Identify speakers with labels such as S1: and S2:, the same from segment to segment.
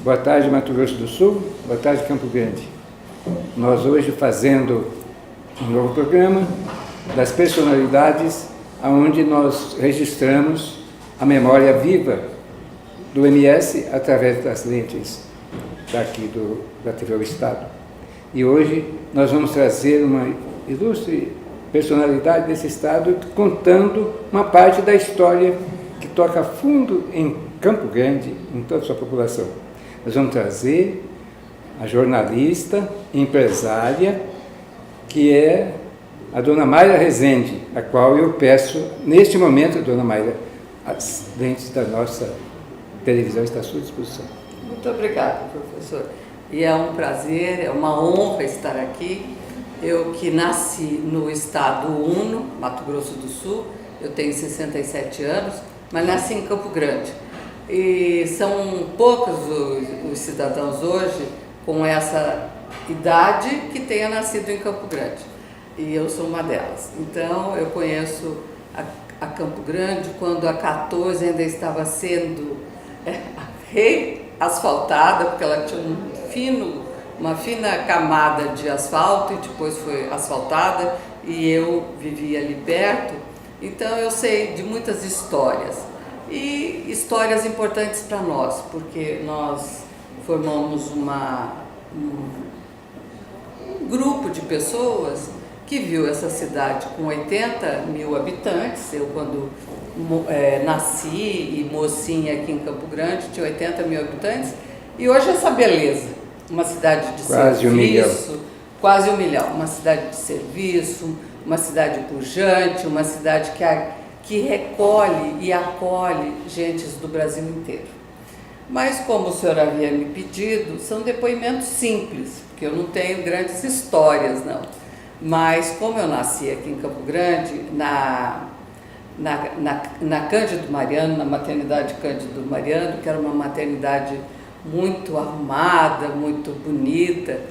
S1: Boa tarde, Mato Grosso do Sul. Boa tarde, Campo Grande. Nós hoje fazendo um novo programa das personalidades onde nós registramos a memória viva do MS através das lentes daqui da TV ao Estado. E hoje nós vamos trazer uma ilustre personalidade desse Estado contando uma parte da história que toca fundo em Campo Grande, em toda a sua população. Nós vamos trazer a jornalista, empresária, que é a dona Mayra Rezende, a qual eu peço, neste momento, dona Mayra, as lentes da nossa televisão estão à sua disposição.
S2: Muito obrigada, professor. E é um prazer, é uma honra estar aqui. Eu que nasci no estado Uno, Mato Grosso do Sul, eu tenho 67 anos, mas nasci em Campo Grande. E são poucos os cidadãos hoje com essa idade que tenha nascido em Campo Grande. E eu sou uma delas. Então, eu conheço a Campo Grande quando a 14 ainda estava sendo reasfaltada, porque ela tinha uma fina camada de asfalto e depois foi asfaltada e eu vivia ali perto. Então, eu sei de muitas histórias. E histórias importantes para nós, porque nós formamos um grupo de pessoas que viu essa cidade com 80 mil habitantes. Eu, quando nasci e mocinha aqui em Campo Grande, tinha 80 mil habitantes, e hoje essa beleza, uma cidade de serviço, quase 1 milhão, uma cidade de serviço, uma cidade pujante, uma cidade que recolhe e acolhe gentes do Brasil inteiro. Mas, como o senhor havia me pedido, são depoimentos simples, porque eu não tenho grandes histórias, não. Mas, como eu nasci aqui em Campo Grande, na Cândido Mariano, na maternidade Cândido Mariano, que era uma maternidade muito arrumada, muito bonita,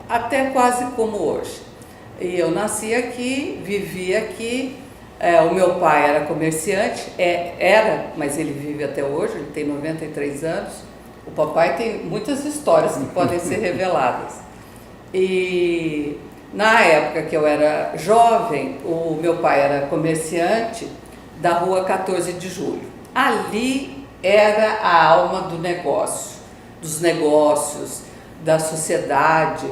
S2: até quase como hoje. E eu nasci aqui, vivi aqui. O meu pai era comerciante, mas ele vive até hoje, ele tem 93 anos. O papai tem muitas histórias que podem ser reveladas. E na época que eu era jovem, o meu pai era comerciante da rua 14 de Julho. Ali era a alma do negócio, dos negócios, da sociedade.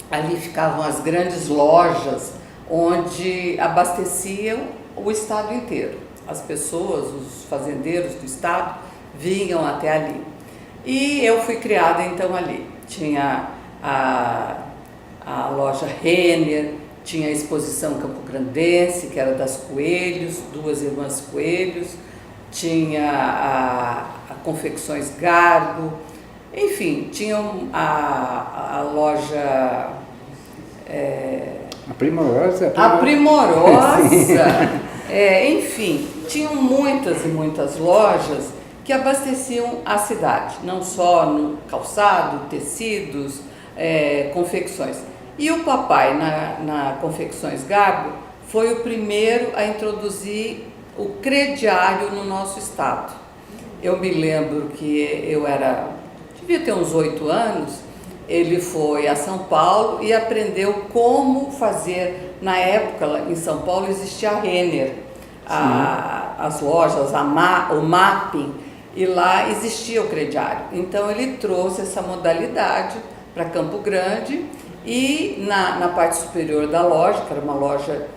S2: Ali ficavam as grandes lojas, onde abasteciam o estado inteiro. As pessoas, os fazendeiros do estado, vinham até ali. E eu fui criada então ali. Tinha a loja Renner, tinha a exposição Campograndense, que era das Coelhos, 2 irmãs Coelhos, tinha a Confecções Garbo, enfim, tinha a loja...
S1: A Primorosa.
S2: Enfim, tinham muitas e muitas lojas que abasteciam a cidade, não só no calçado, tecidos, confecções. E o papai, na Confecções Garbo, foi o primeiro a introduzir o crediário no nosso estado. Eu me lembro que devia ter uns 8 anos, ele foi a São Paulo e aprendeu como fazer. Na época, em São Paulo, existia a Renner, as lojas, o mapping, e lá existia o crediário. Então, ele trouxe essa modalidade para Campo Grande e na parte superior da loja, que era uma loja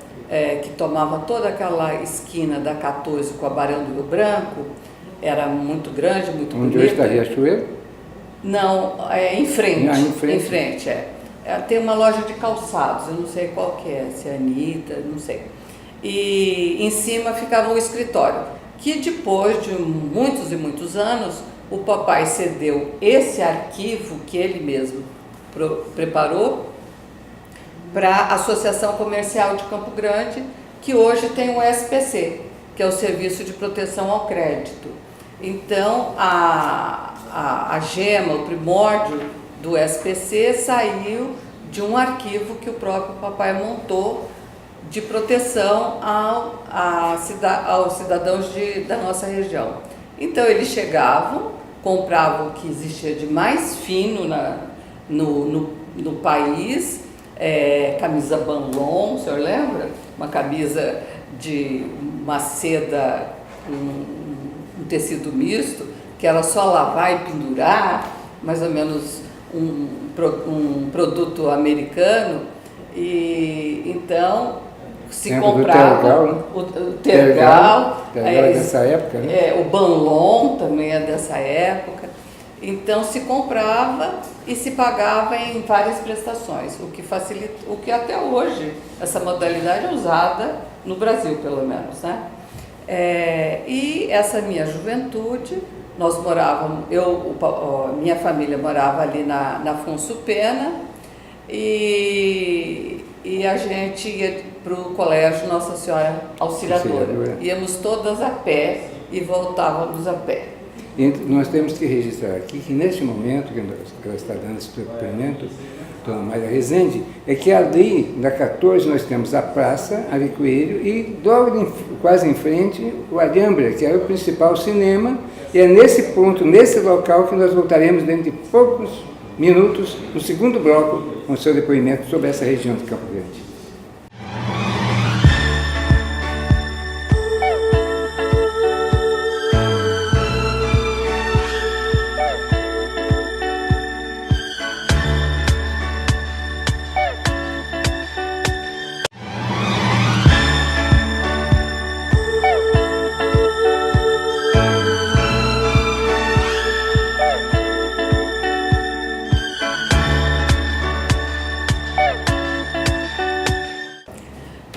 S2: que tomava toda aquela esquina da 14 com a Barão do Rio Branco, era muito grande, muito bonita.
S1: Onde hoje está Riachuelo?
S2: Não, em frente.
S1: Em frente.
S2: Tem uma loja de calçados, eu não sei qual que é, se é Anitta, não sei. E em cima ficava um escritório, que depois de muitos e muitos anos, o papai cedeu esse arquivo que ele mesmo preparou para a Associação Comercial de Campo Grande, que hoje tem o SPC, que é o Serviço de Proteção ao Crédito. Então, a gema, o primórdio do SPC saiu de um arquivo que o próprio papai montou de proteção aos cidadãos da nossa região. Então, eles chegavam comprava o que existia de mais fino no país, camisa Banlon, o senhor lembra? Uma camisa de uma seda, um tecido misto, que era só lavar e pendurar, mais ou menos um produto americano. E então se comprava o Tergal
S1: é dessa época, né?
S2: O Banlon também é dessa época. Então se comprava e se pagava em várias prestações, o que facilita, o que até hoje essa modalidade é usada no Brasil, pelo menos, né? E essa minha juventude, nós morávamos, minha família morava ali na Afonso Pena, e a gente ia para o colégio Nossa Senhora Auxiliadora. Íamos todas a pé e voltávamos a pé.
S1: E nós temos que registrar aqui que neste momento que ela está dando esse depoimento, Dona Maria Rezende, é que ali, na 14, nós temos a Praça Ari Coelho e logo quase em frente o Alhambra, que era o principal cinema, e é nesse ponto, nesse local, que nós voltaremos dentro de poucos minutos, no segundo bloco, com o seu depoimento sobre essa região de Campo Grande.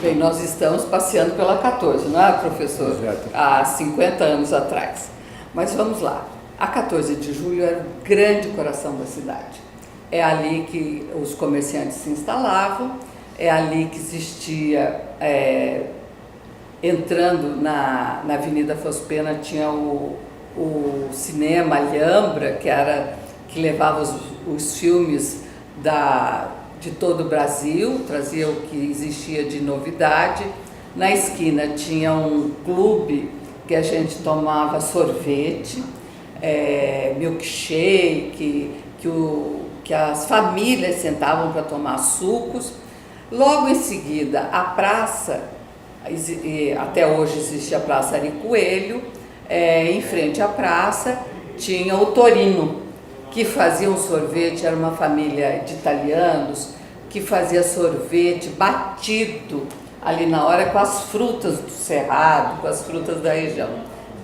S2: Bem, nós estamos passeando pela 14, não é, professor?
S1: Exato.
S2: Há 50 anos atrás. Mas vamos lá. A 14 de julho era o grande coração da cidade. É ali que os comerciantes se instalavam, é ali que existia, entrando na Avenida Afonso Pena, tinha o cinema Alhambra, que levava os filmes de todo o Brasil, trazia o que existia de novidade. Na esquina tinha um clube que a gente tomava sorvete, milkshake, que as famílias sentavam para tomar sucos. Logo em seguida, a praça, até hoje existe a Praça Ari Coelho, em frente à praça tinha o Torino, que fazia um sorvete, era uma família de italianos, que fazia sorvete batido ali na hora com as frutas do Cerrado, com as frutas da região.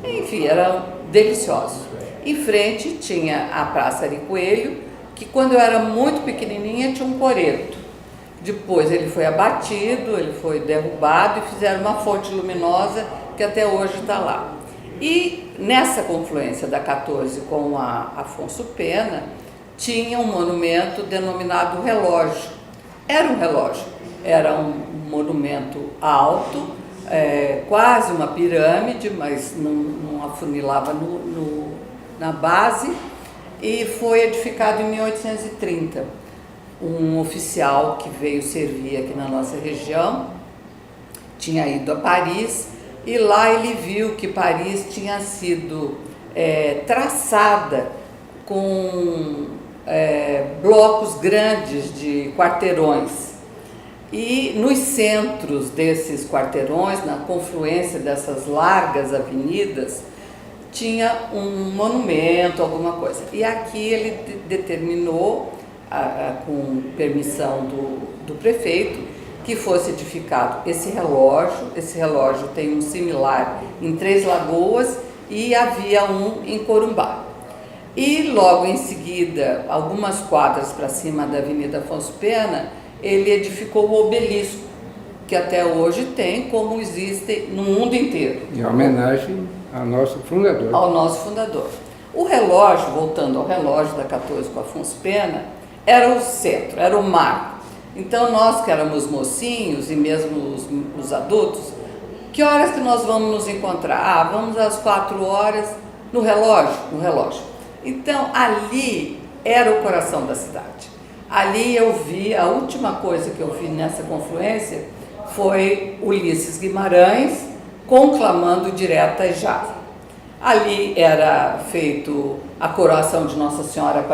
S2: Enfim, eram deliciosos. Em frente tinha a Praça Ari Coelho, que quando eu era muito pequenininha tinha um coreto. Depois ele foi abatido, ele foi derrubado e fizeram uma fonte luminosa que até hoje está lá. E nessa confluência da 14 com a Afonso Pena, tinha um monumento denominado Relógio. Era um relógio, era um monumento alto, quase uma pirâmide, mas não afunilava na base, e foi edificado em 1830. Um oficial que veio servir aqui na nossa região tinha ido a Paris, e lá ele viu que Paris tinha sido traçada com blocos grandes de quarteirões. E nos centros desses quarteirões, na confluência dessas largas avenidas, tinha um monumento, alguma coisa. E aqui ele determinou, com permissão do prefeito, que fosse edificado esse relógio. Esse relógio tem um similar em Três Lagoas e havia um em Corumbá. E logo em seguida, algumas quadras para cima da Avenida Afonso Pena, ele edificou o obelisco, que até hoje tem, como existe no mundo inteiro.
S1: Em homenagem ao nosso fundador.
S2: Ao nosso fundador. O relógio, voltando ao relógio da 14 com Afonso Pena, era o centro, era o marco. Então nós que éramos mocinhos e mesmo os adultos, que horas que nós vamos nos encontrar? Vamos às 4 horas no relógio. Então ali era o coração da cidade. Ali eu vi, a última coisa que eu vi nessa confluência foi Ulisses Guimarães conclamando direta já. Ali era feito a coroação de Nossa Senhora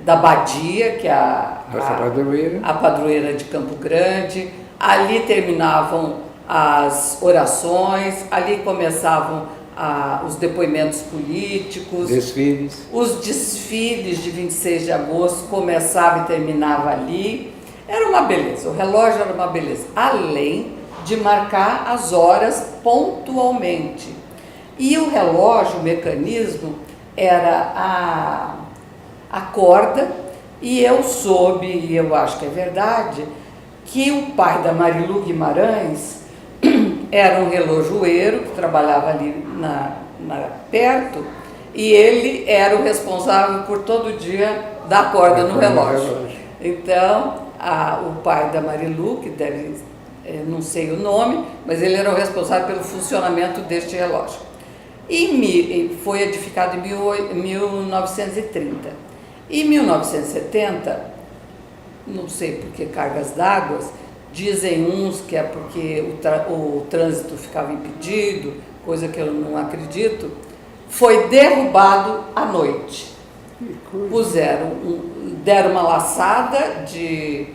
S2: da Badia, que é a padroeira de Campo Grande. Ali terminavam as orações, ali começavam os depoimentos políticos.
S1: Desfiles.
S2: Os desfiles de 26 de agosto começava e terminava ali. Era uma beleza, o relógio era uma beleza, além de marcar as horas pontualmente. E o relógio, o mecanismo, era a corda, e eu soube, e eu acho que é verdade, que o pai da Marilu Guimarães era um relojoeiro que trabalhava ali perto, e ele era o responsável por todo dia dar corda no relógio. Então, o pai da Marilu, que deve, não sei o nome, mas ele era o responsável pelo funcionamento deste relógio. E foi edificado em 1930. Em 1970, não sei por que cargas d'água, dizem uns que é porque o trânsito ficava impedido, coisa que eu não acredito, foi derrubado à noite. Deram uma laçada de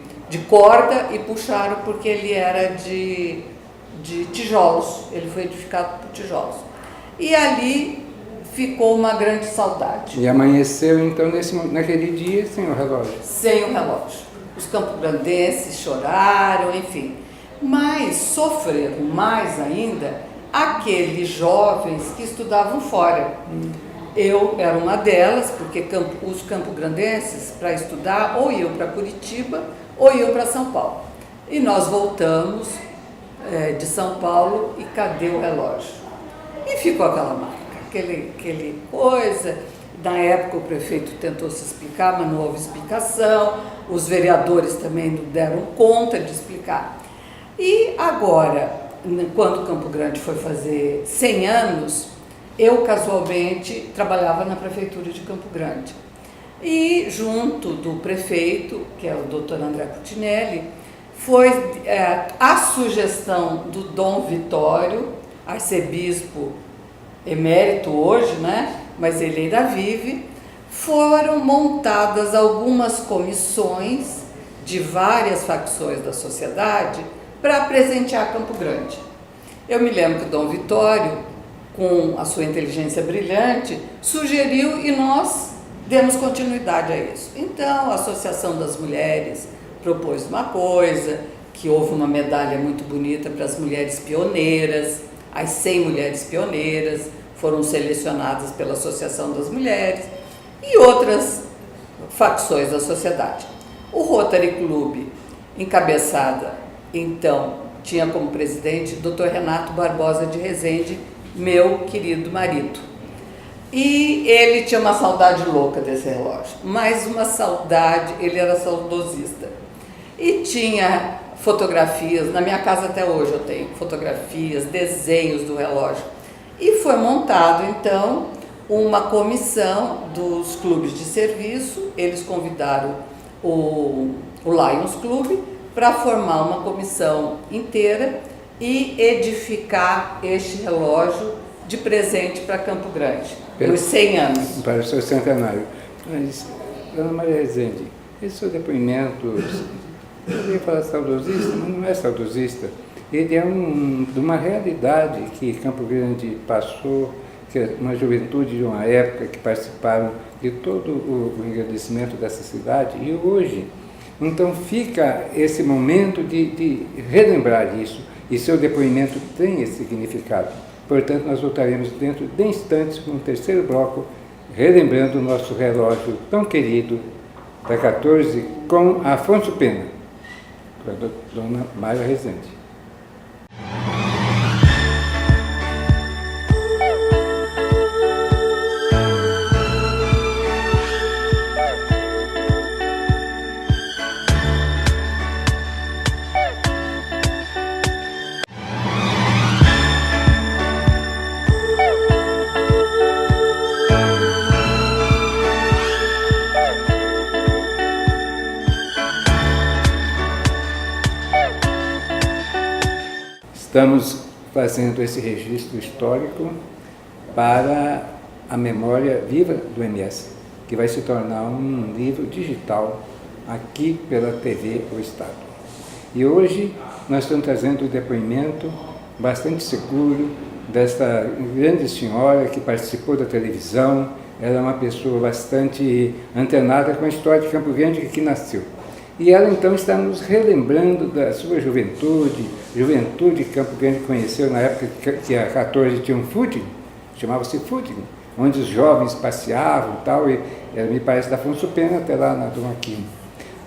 S2: corda e puxaram, porque ele era de tijolos, ele foi edificado por tijolos. E ali ficou uma grande saudade.
S1: E amanheceu então naquele dia sem o relógio?
S2: Sem o relógio. Os campograndenses choraram, enfim. Mas sofreram mais ainda aqueles jovens que estudavam fora. Eu era uma delas, porque os campograndenses, para estudar, ou iam para Curitiba ou iam para São Paulo. E nós voltamos de São Paulo, e cadê o relógio? E ficou aquela marca, aquele coisa. Na época o prefeito tentou se explicar, mas não houve explicação. Os vereadores também não deram conta de explicar. E agora, quando Campo Grande foi fazer 100 anos, eu casualmente trabalhava na prefeitura de Campo Grande. E junto do prefeito, que é o doutor André Cutinelli, foi a sugestão do Dom Vitório, arcebispo emérito hoje, né? Mas ele ainda vive. Foram montadas algumas comissões de várias facções da sociedade para presentear Campo Grande. Eu me lembro que o Dom Vitório, com a sua inteligência brilhante, sugeriu, e nós demos continuidade a isso. Então, a Associação das Mulheres propôs uma coisa, que houve uma medalha muito bonita para as mulheres pioneiras. As 100 mulheres pioneiras foram selecionadas pela Associação das Mulheres e outras facções da sociedade. O Rotary Club, encabeçada, então, tinha como presidente o Dr. Renato Barbosa de Rezende, meu querido marido. E ele tinha uma saudade louca desse relógio, mas uma saudade, ele era saudosista. E tinha fotografias, na minha casa até hoje eu tenho fotografias, desenhos do relógio. E foi montado, então, uma comissão dos clubes de serviço. Eles convidaram o Lions Club para formar uma comissão inteira e edificar este relógio de presente para Campo Grande, pelos 100 anos.
S1: Para o seu centenário. Mas, Dona Maria Rezende, esse seu depoimento, eu ia falar saudosista, mas não é saudosista. Ele é de uma realidade que Campo Grande passou, que é uma juventude de uma época que participaram de todo o engrandecimento dessa cidade, e hoje, então fica esse momento de relembrar isso, e seu depoimento tem esse significado. Portanto, nós voltaremos dentro de instantes com o terceiro bloco, relembrando o nosso relógio tão querido da 14, com Afonso Pena, para a Dona Maria Rezende. Estamos fazendo esse registro histórico para a memória viva do MS, que vai se tornar um livro digital aqui pela TV O Estado. E hoje nós estamos trazendo o depoimento bastante seguro desta grande senhora que participou da televisão. Ela é uma pessoa bastante antenada com a história de Campo Grande, que aqui nasceu. E ela então está nos relembrando da sua juventude que Campo Grande conheceu na época que a 14 tinha um footing, chamava-se footing, onde os jovens passeavam e tal, e me parece da Afonso Pena até lá na Dom Aquino.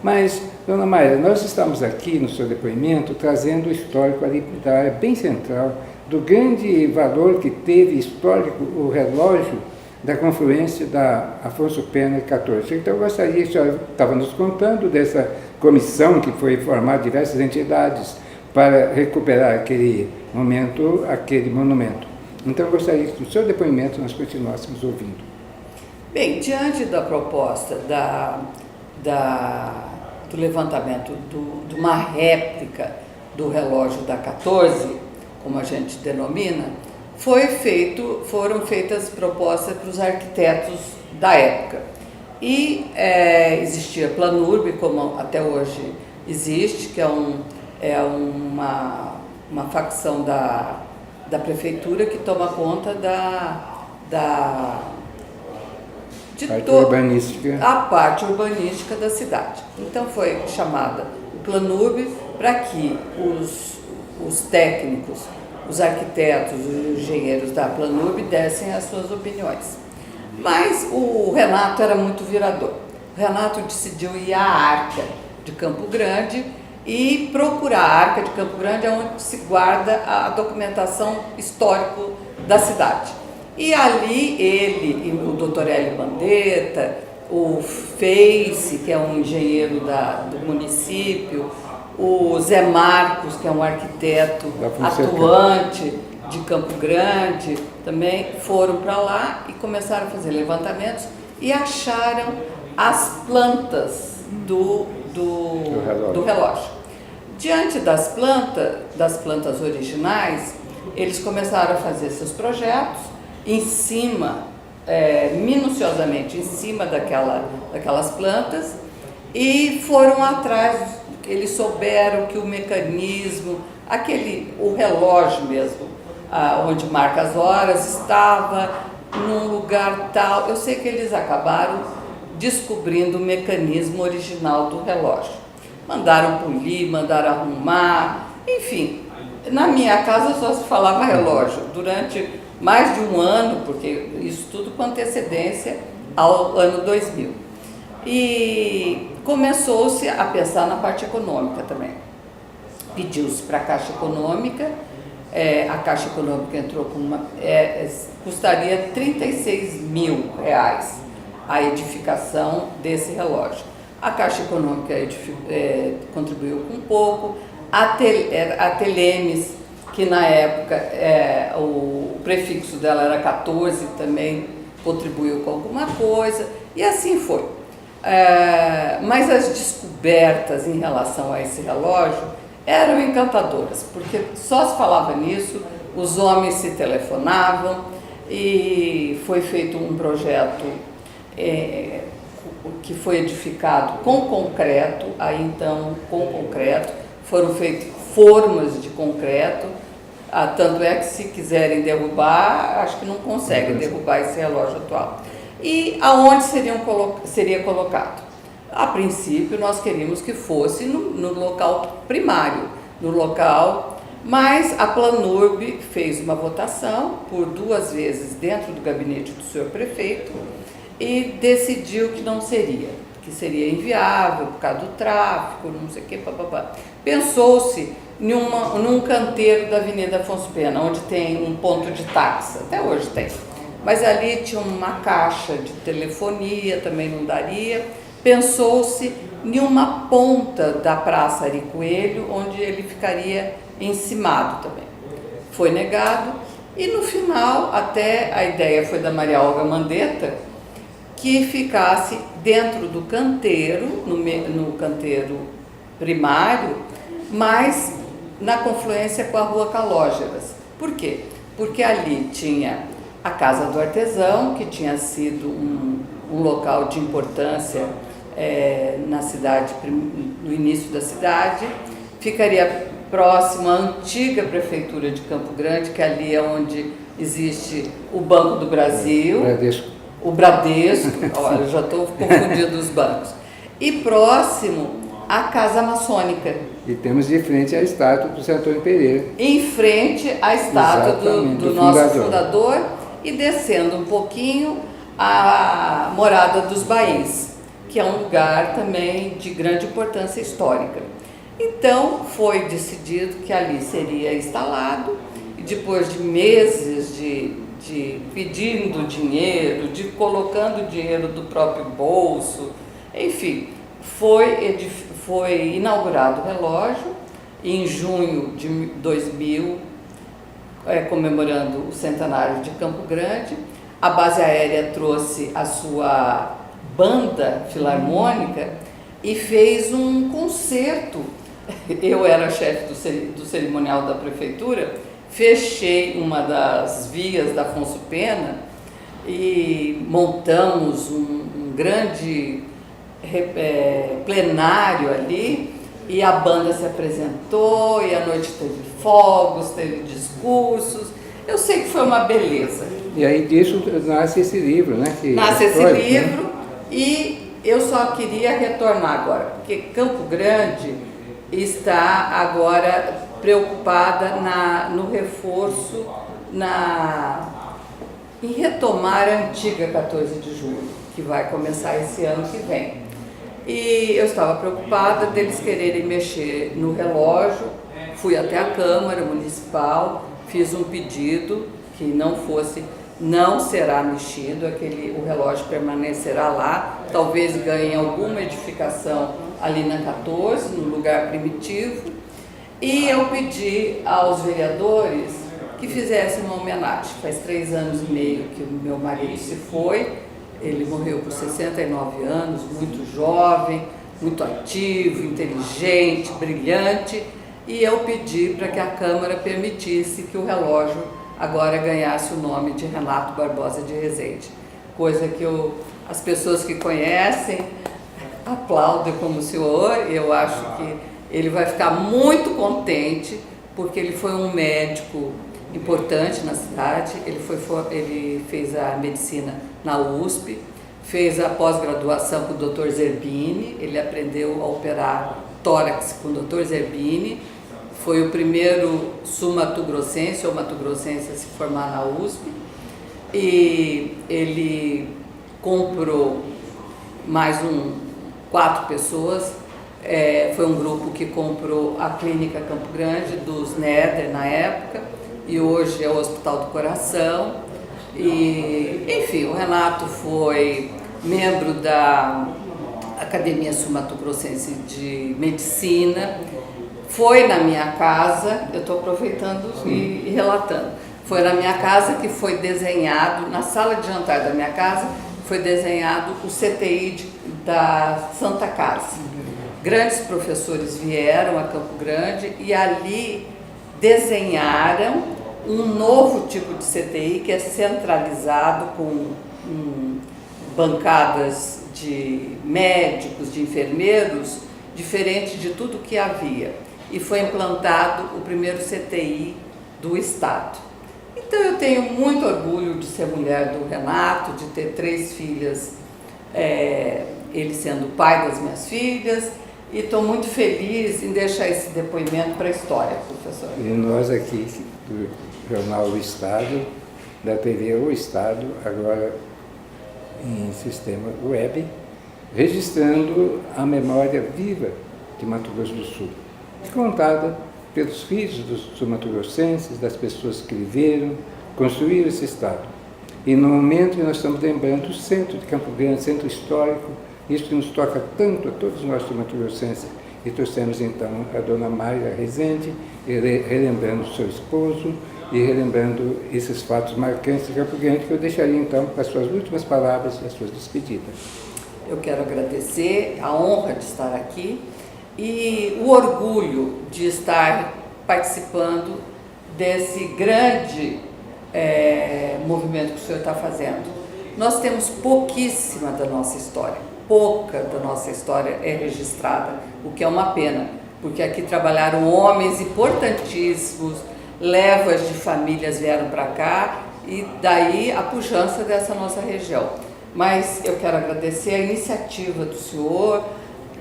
S1: Mas, dona Maria, nós estamos aqui no seu depoimento trazendo o histórico ali da área bem central, do grande valor que teve histórico o relógio da confluência da Afonso Pena e 14. Então eu gostaria, a senhora estava nos contando dessa comissão que foi formada diversas entidades para recuperar aquele momento, aquele monumento. Então eu gostaria que no seu depoimento nós continuássemos ouvindo.
S2: Bem, diante da proposta do levantamento de uma réplica do relógio da 14, como a gente denomina, foram feitas propostas para os arquitetos da época. E existia Planurb, como até hoje existe, que é uma facção da prefeitura que toma conta a parte urbanística da cidade. Então foi chamada o Planurb para que os técnicos, os arquitetos, os engenheiros da Planurb dessem as suas opiniões. Mas o Renato era muito virador. O Renato decidiu ir à Arca de Campo Grande e procurar a Arca de Campo Grande, onde se guarda a documentação histórica da cidade. E ali ele, o Dr. Hélio Mandetta, o Feice, que é um engenheiro do município, o Zé Marcos, que é um arquiteto atuante de Campo Grande, também foram para lá e começaram a fazer levantamentos e acharam as plantas do relógio. Diante das plantas originais, eles começaram a fazer seus projetos em cima, minuciosamente em cima daquelas plantas, e foram atrás. Eles souberam que o mecanismo, o relógio mesmo, onde marca as horas, estava num lugar tal. Eu sei que eles acabaram descobrindo o mecanismo original do relógio. Mandaram polir, mandaram arrumar, enfim. Na minha casa só se falava relógio durante mais de um ano, porque isso tudo com antecedência ao ano 2000. E começou-se a pensar na parte econômica também. Pediu-se para a Caixa Econômica, a Caixa Econômica entrou com custaria R$36 mil a edificação desse relógio. A Caixa Econômica contribuiu com um pouco, a Telemes, que na época o prefixo dela era 14, também contribuiu com alguma coisa, e assim foi. Mas as descobertas em relação a esse relógio eram encantadoras, porque só se falava nisso, os homens se telefonavam, e foi feito um projeto que foi edificado com concreto. Aí então, com concreto, foram feitas formas de concreto, tanto é que se quiserem derrubar, acho que não conseguem derrubar esse relógio atual. E aonde seria colocado? A princípio, nós queríamos que fosse no local primário, mas a Planurb fez uma votação por 2 vezes dentro do gabinete do senhor prefeito e decidiu que não seria, que seria inviável por causa do tráfego, não sei o que, papapá. Pensou-se num canteiro da Avenida Afonso Pena, onde tem um ponto de táxi, até hoje tem. Mas ali tinha uma caixa de telefonia, também não daria. Pensou-se em uma ponta da Praça Ari Coelho, onde ele ficaria encimado também. Foi negado e no final, até a ideia foi da Maria Olga Mandetta, que ficasse dentro do canteiro, no canteiro primário, mas na confluência com a Rua Calógeras. Por quê? Porque ali tinha a Casa do Artesão, que tinha sido um local de importância na cidade, no início da cidade, ficaria próximo à antiga prefeitura de Campo Grande, que ali é onde existe o Banco do Brasil, o Bradesco, olha, eu já estou confundindo os bancos, e próximo à Casa Maçônica.
S1: E temos de frente a estátua do São Antônio Pereira.
S2: Em frente à estátua do nosso fundador e descendo um pouquinho a Morada dos Baís, que é um lugar também de grande importância histórica. Então foi decidido que ali seria instalado e depois de meses de pedindo dinheiro, de colocando dinheiro do próprio bolso, enfim, foi inaugurado o relógio em junho de 2000, comemorando o centenário de Campo Grande. A base aérea trouxe a sua banda filarmônica e fez um concerto. Eu era chefe do cerimonial da prefeitura, fechei uma das vias da Afonso Pena e montamos um grande plenário ali, e a banda se apresentou, e à noite teve fogos, teve discursos. Eu sei que foi uma beleza.
S1: E aí disso nasce esse livro, né?
S2: Nasce esse livro, né? E eu só queria retornar agora, porque Campo Grande está agora preocupada no reforço, em retomar a antiga 14 de julho, que vai começar esse ano que vem. E eu estava preocupada deles quererem mexer no relógio, fui até a Câmara Municipal, fiz um pedido que não será mexido, o relógio permanecerá lá, talvez ganhe alguma edificação ali na 14, no lugar primitivo, e eu pedi aos vereadores que fizessem uma homenagem. Faz 3 anos e meio que o meu marido se foi. Ele morreu por 69 anos, muito jovem, muito ativo, inteligente, brilhante, e eu pedi para que a Câmara permitisse que o relógio agora ganhasse o nome de Renato Barbosa de Rezende, coisa que as pessoas que conhecem aplaudem como senhor. Eu acho que ele vai ficar muito contente, porque ele foi um médico importante na cidade. Ele fez a medicina na USP, fez a pós-graduação com o Dr. Zerbini, ele aprendeu a operar tórax com o Dr. Zerbini, foi o primeiro sul-mato-grossense ou mato-grossense a se formar na USP, e ele comprou mais 4 pessoas, foi um grupo que comprou a Clínica Campo Grande, dos Neder na época, e hoje é o Hospital do Coração. E, enfim, o Renato foi membro da Academia Sul-Mato-Grossense de Medicina, foi na minha casa, eu estou aproveitando e relatando, foi na minha casa que foi desenhado, na sala de jantar da minha casa, foi desenhado o CTI da Santa Casa. Grandes professores vieram a Campo Grande e ali desenharam um novo tipo de CTI que é centralizado com bancadas de médicos, de enfermeiros, diferente de tudo que havia. E foi implantado o primeiro CTI do Estado. Então eu tenho muito orgulho de ser mulher do Renato, de ter 3 filhas, ele sendo o pai das minhas filhas, e estou muito feliz em deixar esse depoimento para a história, professor.
S1: E nós aqui do Jornal O Estado, da TV O Estado, agora em sistema web, registrando a memória viva de Mato Grosso do Sul, contada pelos filhos dos sul-mato-grossenses, das pessoas que viveram, construíram esse estado. E no momento nós estamos lembrando o centro de Campo Grande, centro histórico, isso que nos toca tanto a todos nós sul-mato-grossenses. E trouxemos então a dona Mayra Rezende, relembrando seu esposo e relembrando esses fatos marcantes de Campo Grande, que eu deixaria então para as suas últimas palavras e as suas despedidas.
S2: Eu quero agradecer a honra de estar aqui e o orgulho de estar participando desse grande movimento que o senhor está fazendo. Nós temos pouquíssima da nossa história, pouca da nossa história é registrada, o que é uma pena, porque aqui trabalharam homens importantíssimos, levas de famílias vieram para cá e daí a pujança dessa nossa região. Mas eu quero agradecer a iniciativa do senhor,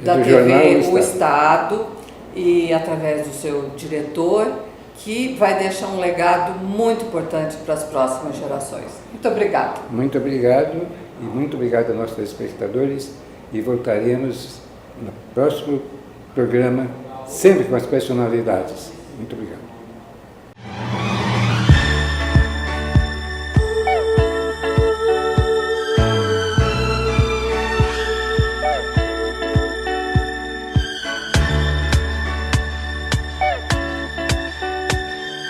S2: da TV O Estado e através do seu diretor, que vai deixar um legado muito importante para as próximas gerações. Muito obrigada.
S1: Muito obrigado e muito obrigado a nossos telespectadores e voltaremos no próximo programa, sempre com as personalidades. Muito obrigado.